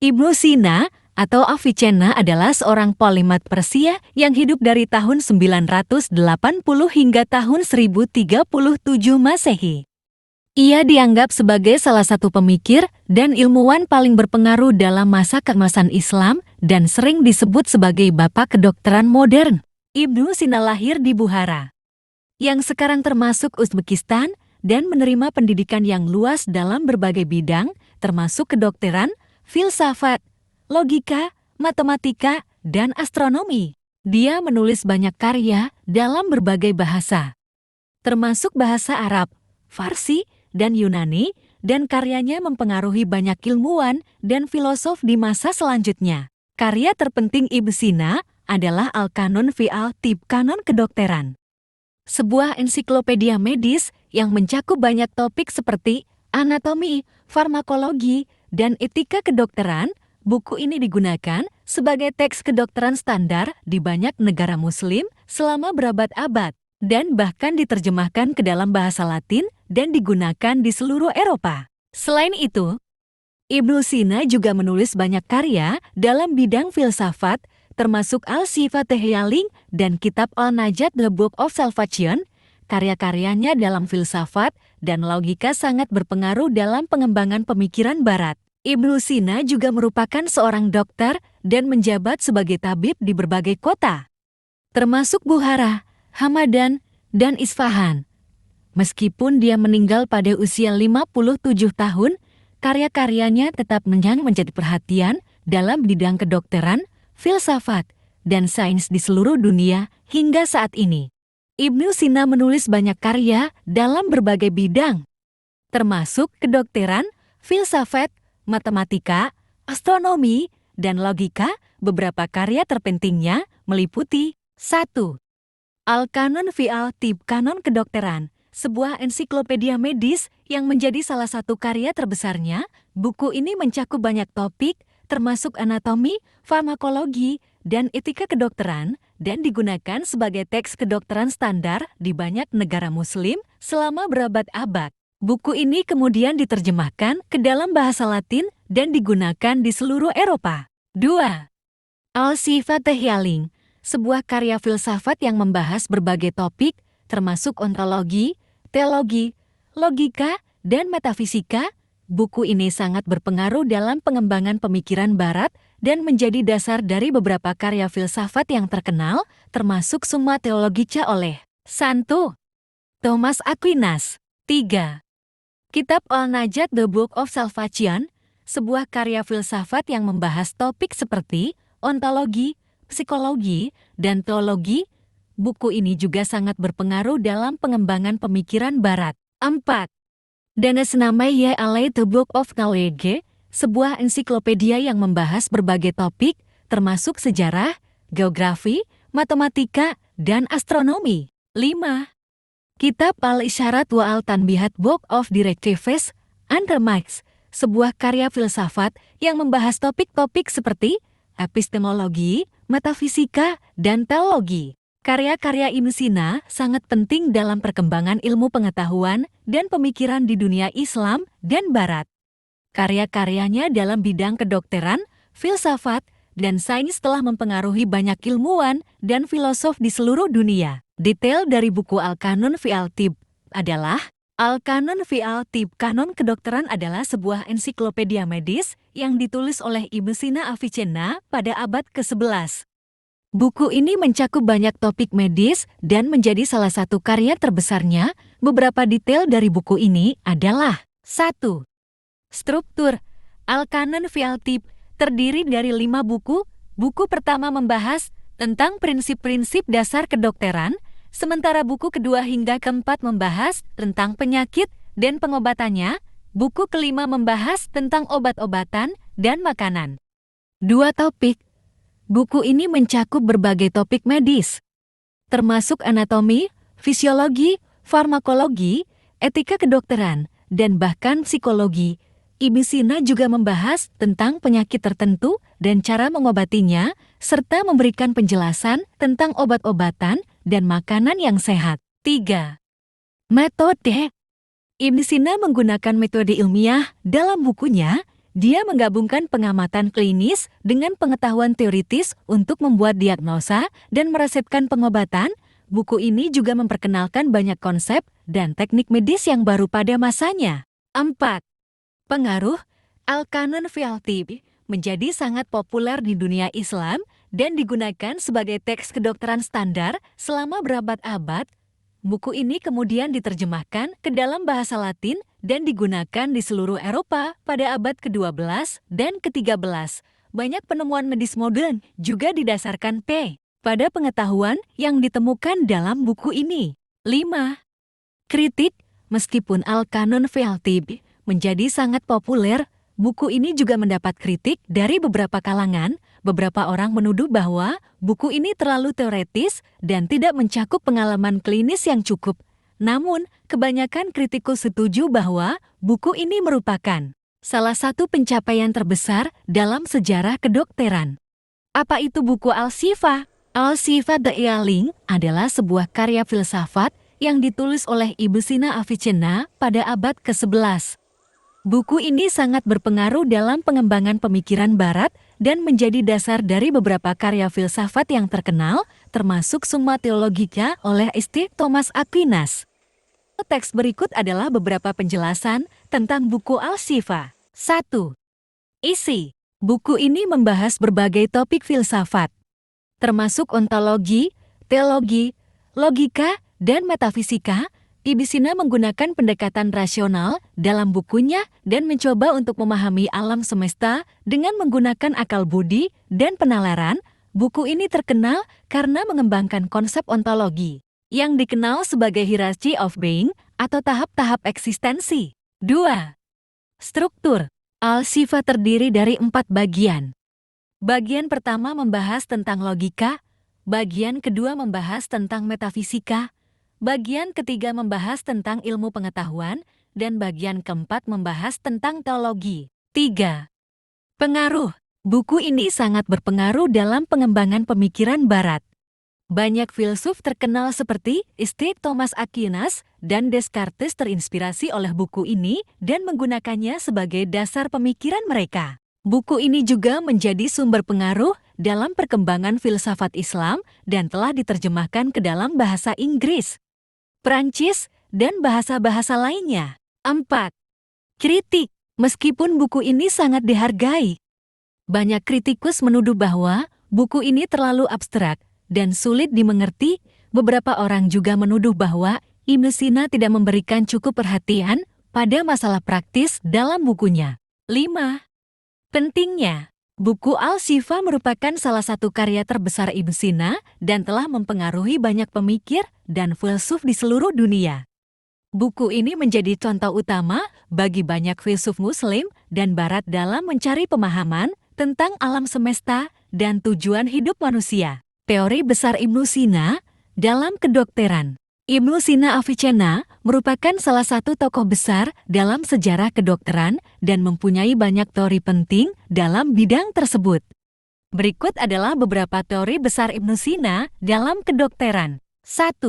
Ibnu Sina atau Avicenna adalah seorang polimat Persia yang hidup dari tahun 980 hingga tahun 1037 Masehi. Ia dianggap sebagai salah satu pemikir dan ilmuwan paling berpengaruh dalam masa keemasan Islam dan sering disebut sebagai bapak kedokteran modern. Ibnu Sina lahir di Bukhara, yang sekarang termasuk Uzbekistan, dan menerima pendidikan yang luas dalam berbagai bidang, termasuk kedokteran, filsafat, logika, matematika, dan astronomi. Dia menulis banyak karya dalam berbagai bahasa, termasuk bahasa Arab, Farsi, dan Yunani, dan karyanya mempengaruhi banyak ilmuwan dan filosof di masa selanjutnya. Karya terpenting Ibnu Sina adalah Al-Qanun fi al-Tibb, kanon kedokteran, sebuah ensiklopedia medis yang mencakup banyak topik seperti anatomi, farmakologi, dan etika kedokteran. Buku ini digunakan sebagai teks kedokteran standar di banyak negara Muslim selama berabad-abad, dan bahkan diterjemahkan ke dalam bahasa Latin dan digunakan di seluruh Eropa. Selain itu, Ibnu Sina juga menulis banyak karya dalam bidang filsafat, termasuk Al-Shifa Tehyaling dan kitab Al-Najat The Book of Salvation. Karya-karyanya dalam filsafat dan logika sangat berpengaruh dalam pengembangan pemikiran Barat. Ibnu Sina juga merupakan seorang dokter dan menjabat sebagai tabib di berbagai kota, termasuk Bukhara, Hamadan, dan Isfahan. Meskipun dia meninggal pada usia 57 tahun, karya-karyanya tetap menjadi perhatian dalam bidang kedokteran, filsafat, dan sains di seluruh dunia hingga saat ini. Ibnu Sina menulis banyak karya dalam berbagai bidang, termasuk kedokteran, filsafat, matematika, astronomi, dan logika. Beberapa karya terpentingnya meliputi 1. Al-Qanun fi al-Tibb, kanon kedokteran, sebuah ensiklopedia medis yang menjadi salah satu karya terbesarnya. Buku ini mencakup banyak topik, termasuk anatomi, farmakologi, dan etika kedokteran, dan digunakan sebagai teks kedokteran standar di banyak negara Muslim selama berabad-abad. Buku ini kemudian diterjemahkan ke dalam bahasa Latin dan digunakan di seluruh Eropa. 2. Al-Shifa Tehyaling, sebuah karya filsafat yang membahas berbagai topik, termasuk ontologi, teologi, logika, dan metafisika. Buku ini sangat berpengaruh dalam pengembangan pemikiran Barat dan menjadi dasar dari beberapa karya filsafat yang terkenal, termasuk Summa Theologica oleh Santo Thomas Aquinas. 3. Kitab Al-Najat The Book of Salvation, sebuah karya filsafat yang membahas topik seperti ontologi, psikologi, dan teologi. Buku ini juga sangat berpengaruh dalam pengembangan pemikiran Barat. 4. Danasnamaya alai The Book of Knowledge, sebuah ensiklopedia yang membahas berbagai topik, termasuk sejarah, geografi, matematika, dan astronomi. 5. Kitab Al-Isyarat wa Al-Tanbihat Book of Directives and Remarks, sebuah karya filsafat yang membahas topik-topik seperti epistemologi, metafisika, dan teologi. Karya-karya Ibnu Sina sangat penting dalam perkembangan ilmu pengetahuan dan pemikiran di dunia Islam dan Barat. Karya-karyanya dalam bidang kedokteran, filsafat, dan sains telah mempengaruhi banyak ilmuwan dan filosof di seluruh dunia. Detail dari buku Al-Qanun fi al-Tibb adalah: Al-Qanun fi al-Tibb, kanon kedokteran, adalah sebuah ensiklopedia medis yang ditulis oleh Ibnu Sina Avicenna pada abad ke-11. Buku ini mencakup banyak topik medis dan menjadi salah satu karya terbesarnya. Beberapa detail dari buku ini adalah: 1. Struktur Al-Qanun fi al-Tibb terdiri dari 5 buku. Buku pertama membahas tentang prinsip-prinsip dasar kedokteran, sementara buku kedua hingga keempat membahas tentang penyakit dan pengobatannya. Buku kelima membahas tentang obat-obatan dan makanan. 2 topik. Buku ini mencakup berbagai topik medis, termasuk anatomi, fisiologi, farmakologi, etika kedokteran, dan bahkan psikologi. Ibnu Sina juga membahas tentang penyakit tertentu dan cara mengobatinya, serta memberikan penjelasan tentang obat-obatan dan makanan yang sehat. 3. Metode Ibnu Sina menggunakan metode ilmiah dalam bukunya. Dia menggabungkan pengamatan klinis dengan pengetahuan teoritis untuk membuat diagnosa dan meresepkan pengobatan. Buku ini juga memperkenalkan banyak konsep dan teknik medis yang baru pada masanya. 4. Pengaruh Al-Qanon Fi'al-Tibb menjadi sangat populer di dunia Islam dan digunakan sebagai teks kedokteran standar selama berabad-abad. Buku ini kemudian diterjemahkan ke dalam bahasa Latin dan digunakan di seluruh Eropa pada abad ke-12 dan ke-13. Banyak penemuan medis modern juga didasarkan pada pengetahuan yang ditemukan dalam buku ini. 5. Kritik Meskipun Al-Qanon Fi'al-Tibb menjadi sangat populer, buku ini juga mendapat kritik dari beberapa kalangan. Beberapa orang menuduh bahwa buku ini terlalu teoretis dan tidak mencakup pengalaman klinis yang cukup. Namun, kebanyakan kritikus setuju bahwa buku ini merupakan salah satu pencapaian terbesar dalam sejarah kedokteran. Apa itu buku Al-Shifa? Al-Shifa the Ialing adalah sebuah karya filsafat yang ditulis oleh Ibnu Sina Avicenna pada abad ke-11. Buku ini sangat berpengaruh dalam pengembangan pemikiran Barat dan menjadi dasar dari beberapa karya filsafat yang terkenal, termasuk Summa Theologica oleh St. Thomas Aquinas. Teks berikut adalah beberapa penjelasan tentang buku Al-Shifa. 1. Isi. Buku ini membahas berbagai topik filsafat, termasuk ontologi, teologi, logika, dan metafisika. Ibnu Sina menggunakan pendekatan rasional dalam bukunya dan mencoba untuk memahami alam semesta dengan menggunakan akal budi dan penalaran. Buku ini terkenal karena mengembangkan konsep ontologi, yang dikenal sebagai hierarchy of being atau tahap-tahap eksistensi. 2. Struktur. Al-Shifa terdiri dari 4 bagian. Bagian pertama membahas tentang logika, bagian kedua membahas tentang metafisika, bagian ketiga membahas tentang ilmu pengetahuan, dan bagian keempat membahas tentang teologi. 3. Pengaruh. Buku ini sangat berpengaruh dalam pengembangan pemikiran Barat. Banyak filsuf terkenal seperti St. Thomas Aquinas dan Descartes terinspirasi oleh buku ini dan menggunakannya sebagai dasar pemikiran mereka. Buku ini juga menjadi sumber pengaruh dalam perkembangan filsafat Islam dan telah diterjemahkan ke dalam bahasa Inggris, Prancis, dan bahasa-bahasa lainnya. 4. Kritik. Meskipun buku ini sangat dihargai, banyak kritikus menuduh bahwa buku ini terlalu abstrak dan sulit dimengerti. Beberapa orang juga menuduh bahwa Ibnu Sina tidak memberikan cukup perhatian pada masalah praktis dalam bukunya. 5. Pentingnya. Buku Al-Shifa merupakan salah satu karya terbesar Ibnu Sina dan telah mempengaruhi banyak pemikir dan filsuf di seluruh dunia. Buku ini menjadi contoh utama bagi banyak filsuf Muslim dan Barat dalam mencari pemahaman tentang alam semesta dan tujuan hidup manusia. Teori besar Ibnu Sina dalam kedokteran. Ibnu Sina Avicenna merupakan salah satu tokoh besar dalam sejarah kedokteran dan mempunyai banyak teori penting dalam bidang tersebut. Berikut adalah beberapa teori besar Ibnu Sina dalam kedokteran. 1.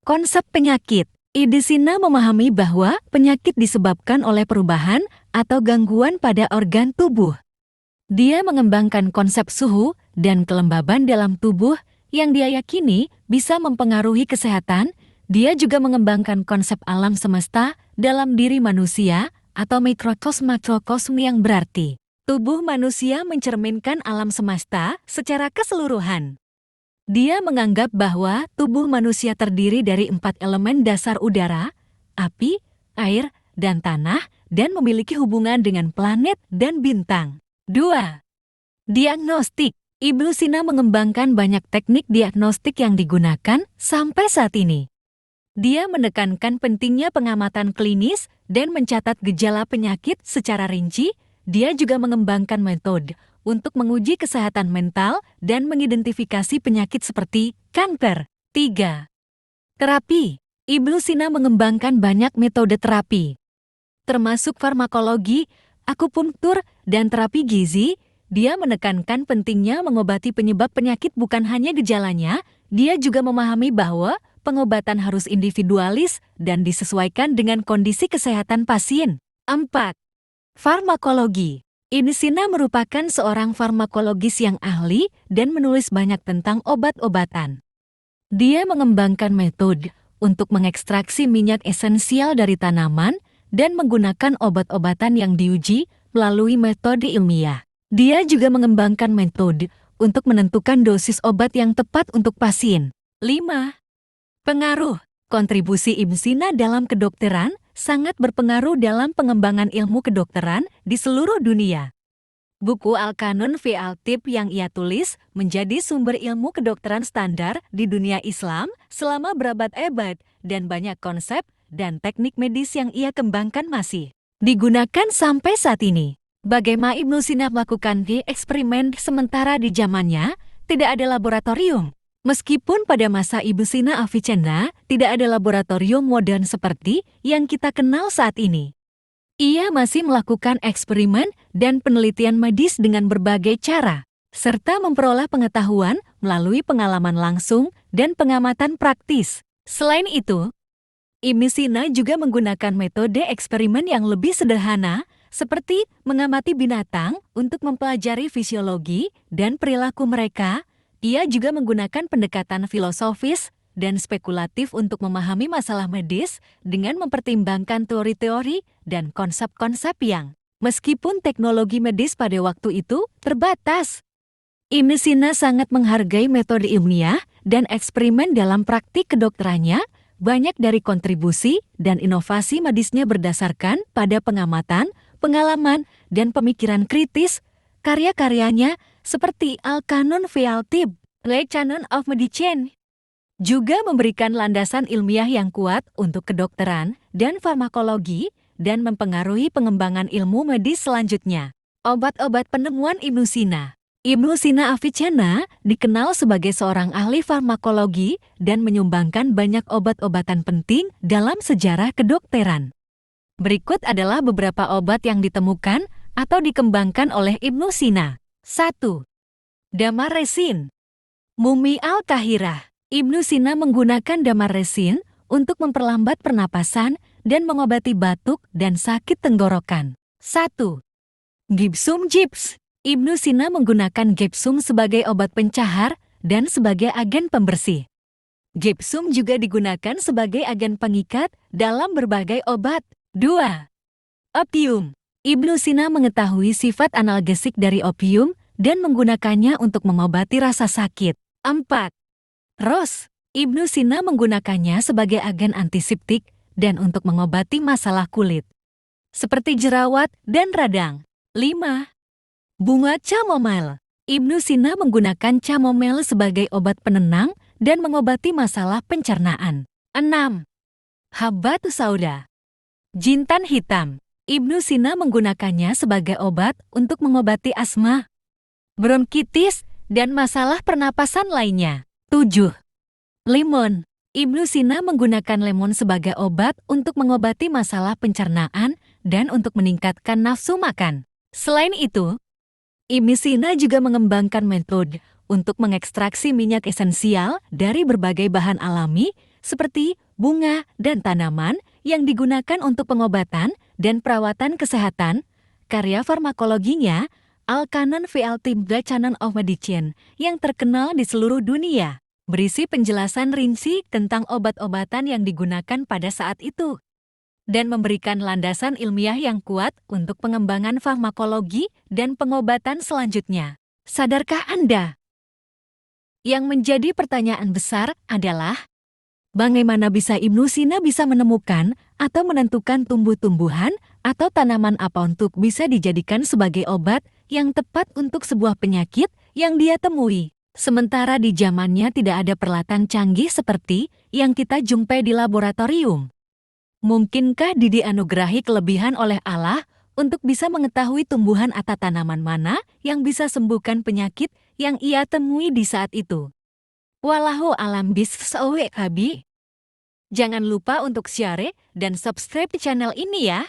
Konsep penyakit. Ibnu Sina memahami bahwa penyakit disebabkan oleh perubahan atau gangguan pada organ tubuh. Dia mengembangkan konsep suhu dan kelembaban dalam tubuh yang dia yakini bisa mempengaruhi kesehatan. Dia juga mengembangkan konsep alam semesta dalam diri manusia atau mikrokosm yang berarti tubuh manusia mencerminkan alam semesta secara keseluruhan. Dia menganggap bahwa tubuh manusia terdiri dari 4 elemen dasar udara, api, air, dan tanah, dan memiliki hubungan dengan planet dan bintang. 2. Diagnostik. Ibnu Sina mengembangkan banyak teknik diagnostik yang digunakan sampai saat ini. Dia menekankan pentingnya pengamatan klinis dan mencatat gejala penyakit secara rinci. Dia juga mengembangkan metode untuk menguji kesehatan mental dan mengidentifikasi penyakit seperti kanker. 3. Terapi. Ibnu Sina mengembangkan banyak metode terapi, termasuk farmakologi, akupunktur, dan terapi gizi. Dia menekankan pentingnya mengobati penyebab penyakit bukan hanya gejalanya. Dia juga memahami bahwa pengobatan harus individualis dan disesuaikan dengan kondisi kesehatan pasien. 4. Farmakologi. Ibnu Sina merupakan seorang farmakologis yang ahli dan menulis banyak tentang obat-obatan. Dia mengembangkan metode untuk mengekstraksi minyak esensial dari tanaman dan menggunakan obat-obatan yang diuji melalui metode ilmiah. Dia juga mengembangkan metode untuk menentukan dosis obat yang tepat untuk pasien. 5. Pengaruh. Kontribusi Ibnu Sina dalam kedokteran sangat berpengaruh dalam pengembangan ilmu kedokteran di seluruh dunia. Buku Al-Qanun fi Al-Tibb yang ia tulis menjadi sumber ilmu kedokteran standar di dunia Islam selama berabad-abad, dan banyak konsep dan teknik medis yang ia kembangkan masih digunakan sampai saat ini. Bagaimana Ibnu Sina melakukan eksperimen sementara di zamannya tidak ada laboratorium? Meskipun pada masa Ibnu Sina Avicenna tidak ada laboratorium modern seperti yang kita kenal saat ini, ia masih melakukan eksperimen dan penelitian medis dengan berbagai cara, serta memperoleh pengetahuan melalui pengalaman langsung dan pengamatan praktis. Selain itu, Ibnu Sina juga menggunakan metode eksperimen yang lebih sederhana, seperti mengamati binatang untuk mempelajari fisiologi dan perilaku mereka. Ia juga menggunakan pendekatan filosofis dan spekulatif untuk memahami masalah medis dengan mempertimbangkan teori-teori dan konsep-konsep yang, meskipun teknologi medis pada waktu itu terbatas. Ibnu Sina sangat menghargai metode ilmiah dan eksperimen dalam praktik kedokterannya. Banyak dari kontribusi dan inovasi medisnya berdasarkan pada pengamatan, pengalaman, dan pemikiran kritis. Karya-karyanya seperti Al-Qanun fi Al-Tibb, Le Canon of Medicine, juga memberikan landasan ilmiah yang kuat untuk kedokteran dan farmakologi dan mempengaruhi pengembangan ilmu medis selanjutnya. Obat-obat penemuan Ibnu Sina. Ibnu Sina Avicenna dikenal sebagai seorang ahli farmakologi dan menyumbangkan banyak obat-obatan penting dalam sejarah kedokteran. Berikut adalah beberapa obat yang ditemukan atau dikembangkan oleh Ibnu Sina. 1. Damar resin. Mumi Al-Qahirah. Ibnu Sina menggunakan damar resin untuk memperlambat pernapasan dan mengobati batuk dan sakit tenggorokan. 1. Gypsum Gyps. Ibnu Sina menggunakan gypsum sebagai obat pencahar dan sebagai agen pembersih. Gypsum juga digunakan sebagai agen pengikat dalam berbagai obat. 2. Opium. Ibnu Sina mengetahui sifat analgesik dari opium dan menggunakannya untuk mengobati rasa sakit. 4. Ros. Ibnu Sina menggunakannya sebagai agen antiseptik dan untuk mengobati masalah kulit, seperti jerawat dan radang. 5. Bunga chamomile. Ibnu Sina menggunakan chamomile sebagai obat penenang dan mengobati masalah pencernaan. 6. Habbatus sauda. Jintan hitam. Ibnu Sina menggunakannya sebagai obat untuk mengobati asma, bronkitis, dan masalah pernapasan lainnya. 7. Lemon. Ibnu Sina menggunakan lemon sebagai obat untuk mengobati masalah pencernaan dan untuk meningkatkan nafsu makan. Selain itu, Ibnu Sina juga mengembangkan metode untuk mengekstraksi minyak esensial dari berbagai bahan alami seperti bunga dan tanaman yang digunakan untuk pengobatan dan perawatan kesehatan. Karya farmakologinya, Al-Qanun fi Al-Tibb, Le Canon of Medicine, yang terkenal di seluruh dunia, berisi penjelasan rinci tentang obat-obatan yang digunakan pada saat itu dan memberikan landasan ilmiah yang kuat untuk pengembangan farmakologi dan pengobatan selanjutnya. Sadarkah Anda? Yang menjadi pertanyaan besar adalah, bagaimana bisa Ibnu Sina bisa menemukan atau menentukan tumbuh-tumbuhan atau tanaman apa untuk bisa dijadikan sebagai obat yang tepat untuk sebuah penyakit yang dia temui? Sementara di zamannya tidak ada peralatan canggih seperti yang kita jumpai di laboratorium. Mungkinkah dianugerahi kelebihan oleh Allah untuk bisa mengetahui tumbuhan atau tanaman mana yang bisa sembuhkan penyakit yang ia temui di saat itu? Wallahu alam bishawab. Jangan lupa untuk share dan subscribe channel ini ya.